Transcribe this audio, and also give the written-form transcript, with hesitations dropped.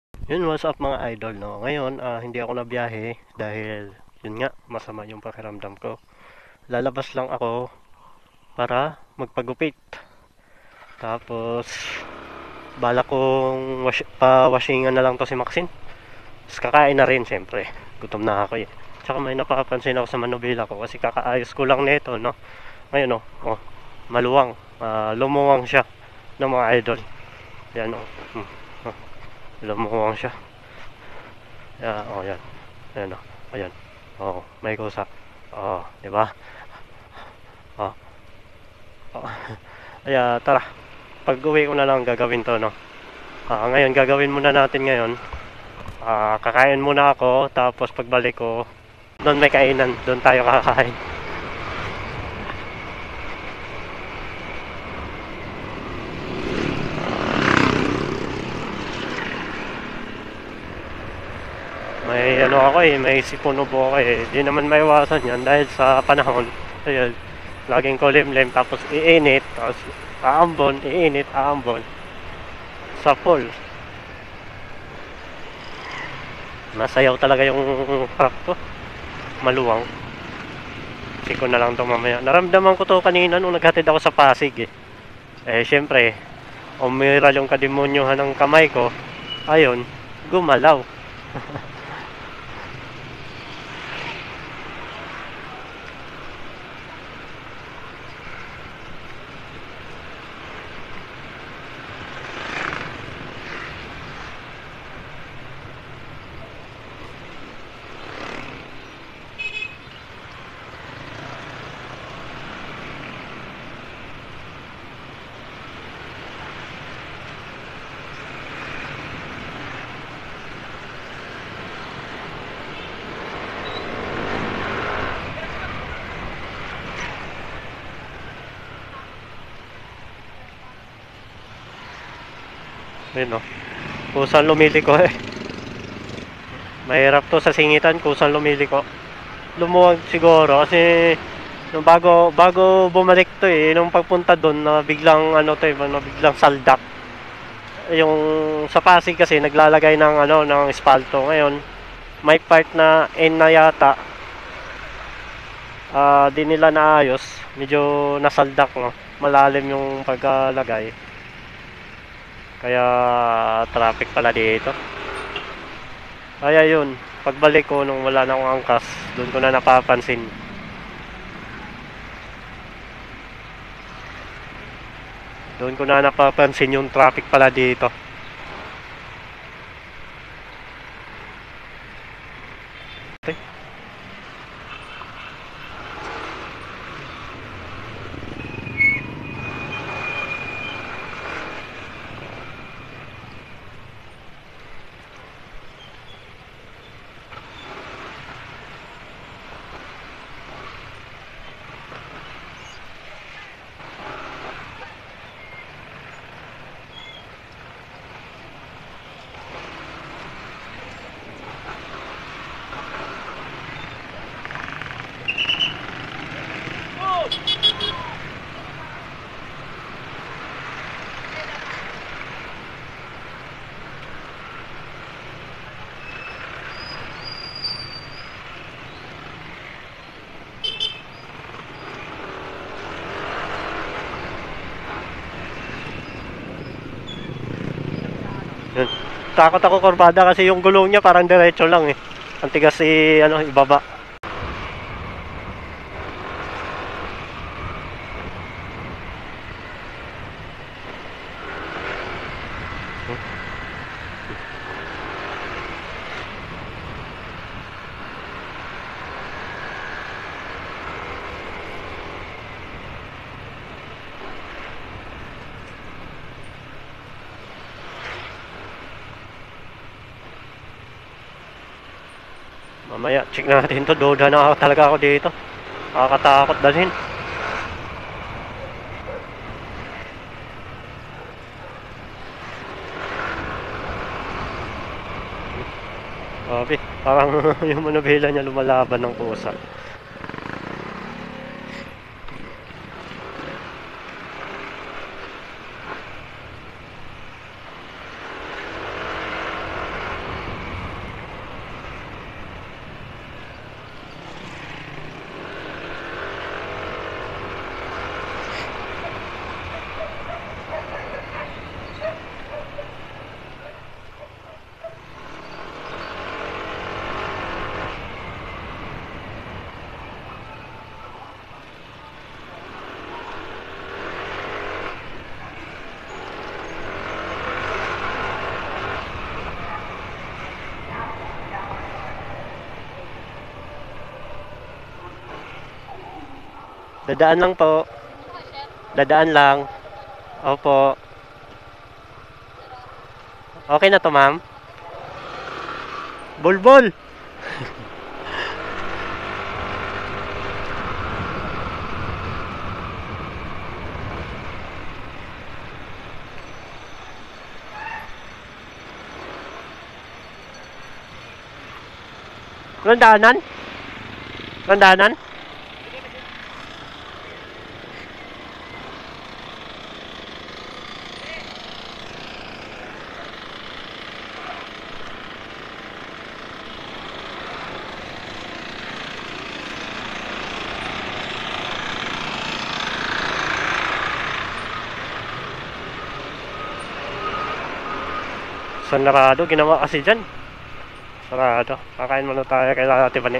Yun, what's up mga idol, no? Ngayon, hindi ako nabiyahe dahil yun nga, masama yung pakiramdam ko. Lalabas lang ako para magpagupit. Tapos, bala kong pa-washingan na lang to si Maxine. Tapos kakain na rin, syempre. Gutom na ako eh. Tsaka may napapansin ako sa manubila ko kasi kakaayos ko lang nito, no? Ngayon, maluwang. Lumuwang siya ng mga idol. Yan, oh, lumuwang siya. Yan. Ayan, ayan. May kusa. Di ba? Oh, oh. Kaya tara, pag-uwi ko na lang gagawin to, no. Ngayon gagawin muna natin ngayon. Kakain muna ako, tapos pagbalik ko, doon may kainan, doon tayo kakain. May ano ako eh, may sipunubo ako eh. Di naman maiwasan yan dahil sa panahon. Ayun, laging kulimlim, tapos iinit, tapos aambon, iinit, aambon. Sa full. Masayaw talaga yung truck ko. Maluwang. Check ko na lang ito mamaya. Naramdaman ko to kanina nung naghatid ako sa Pasig eh. Syempre, umiral yung kademonyohan ng kamay ko. Ayun, gumalaw. Ayun no. Kusang lumiliko eh. Mahirap to sa singitan, kusang lumiliko. Lumuwag siguro kasi nung bago bumalik to eh, nung pagpunta doon na biglang ano to eh, na biglang saldak. Yung sa Pasig kasi naglalagay ng ng espalto ngayon. May part na N na yata. Di nila naayos, medyo nasaldak no. Malalim yung pagkalagay. Kaya traffic pala dito. Kaya yun, pagbalik ko nung wala na akong angkas, doon ko na napapansin. Doon ko na napapansin yung traffic pala dito. Yun. Takot ako kurbada kasi yung gulong niya parang diretso lang eh. Ang tigas ibaba. Mamaya, check natin to. Duda na talaga ako dito. Nakakatakot dalhin. Grabe, parang yung manubela niya lumalaban ng kusa. Dadaan lang po. Dadaan lang. Opo. Okay na to, ma'am? Bulbul! Landanan? Landanan? Sarado, ginawa kasi dyan. Sarado. Kakain muna tayo kay Ate Bani.